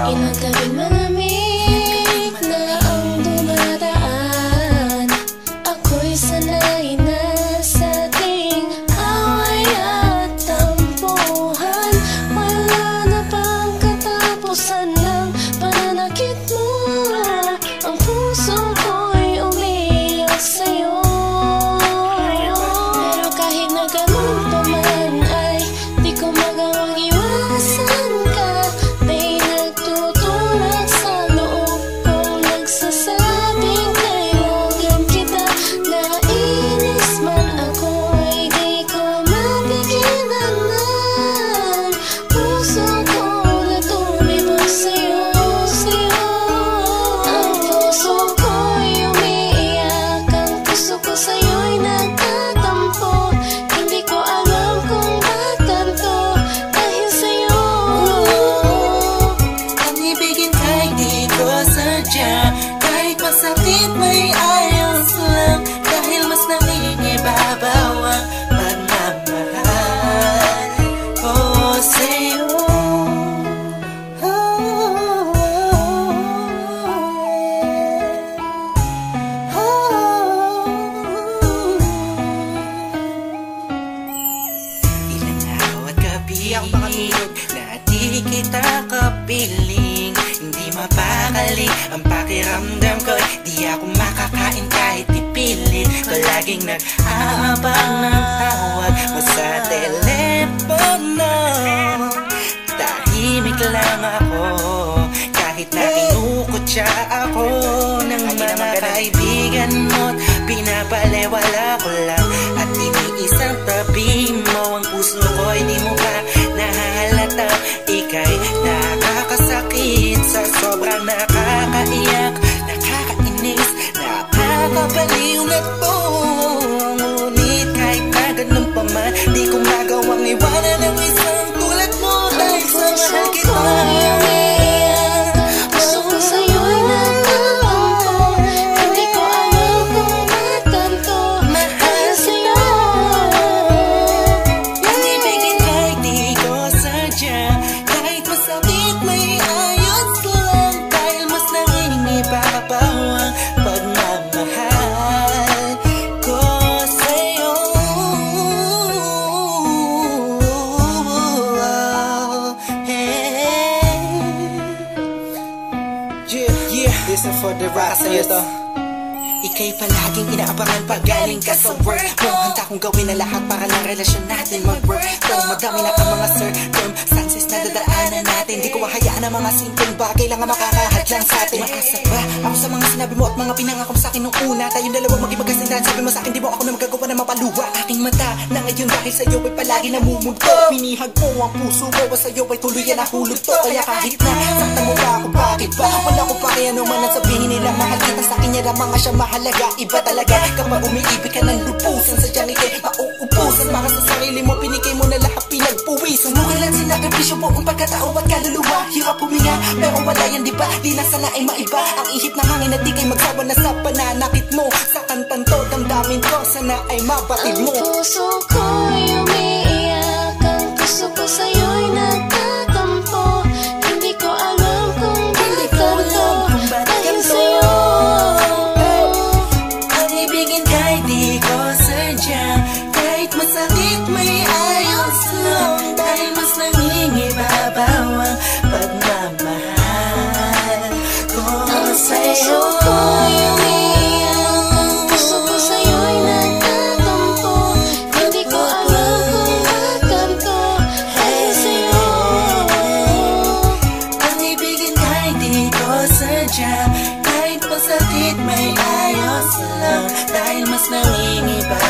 Ilang gabing malamig na ang dumadaan. Ako'y sanay na sa ating away at tampuhan. Wala na bang katapusan ng pananakit mo? Ang puso ko'y umiiyak sa'yo. Pero kahit na ganun pa man ay di ko magawang iwasan ka. Kahit masakit may ayos lang, dahil mas nangingibabaw ang pagmamahal ko sa'yo. Ilang araw at gabi na di kita kapiling, hindi mapakali ang pakiramdam ko. Di ako makakain kahit ipilit ko. Laging nag-aabang ng tawag mo sa telepono. Tahimik lang ako kahit na kinukutya ako ng mga kaibigan mo. Pinapalewala ko lang at iniisang tabi mo. Ang puso ko'y di mo pa nahalata. Ika'y nakakasakit sa sobrang nakakaiyak, nakakainis, nakakabaliw na to. Ngunit kahit na ganun pa man, di ko magawang iwanan ang isang tulad mo. Dahil sa mahal kita, puso ko sa'yo'y nagtatampo. Hindi ko alam kung ba't ganito mahal sa'yo. Ang ibigin kahit di ko sadya, kahit masakit may ayos lang, dahil mas nangingibabaw ang pagmamahal ko sa'yo. Yeah, listen for the rest of it. Ika'y palaging inaabangan pag galing ka sa work mo. Handa kong gawin ang lahat para lang relasyon natin mag-work. Madami na ang mga circumstances na dadaanan natin. Di ko mahayaan ang mga simpleng bagay lang ang makakahadlang sa atin. Makasap ba ako sa mga sinabi mo at mga pinangako mo sa akin nung una? Tayong dalawang maging magkasindahan. Sabi mo sa akin, di mo ako na magagawa ng mapaluwa. Aking mata na ngayon dahil sa'yo ay palagi namumulto. Minihag mo ang puso ko, sa'yo ay tuluyan na hulog to. Kaya kahit na saktan mo ba ako, bakit ba? Wala ko pa kaya naman ang sabihin nila. Mahal kita sa akin, yan ang mga siya mahalaga. Iba talaga kapag umiibig ka ng lupusan. Sadyang ikay mauubusan. Para sa sarili mo, pinigay mo na lahat, pinagpuwis. Sumugal at sinakripisyo mo ang pagkatao at kaluluwa. Hirap huminga, pero wala yan diba? Di na sana ay maiba ang ihip ng hangin at di kay magsawa na sa pananakit mo. Sa kantang to, damdamin ko, sana ay mabatid mo. Ang puso ko'y umiiyak, ang puso ko sa'yo'y nagtatampo. Hindi ko alam kung bakit ganito dahil sa'yo. Ang ibigin kahit di ko sadya, kahit masakit may ayos lang, dahil mas nangingibabaw ang pagmamahal ko sa'yo. Kahit masakit may ayos lang, dahil mas nangingibabaw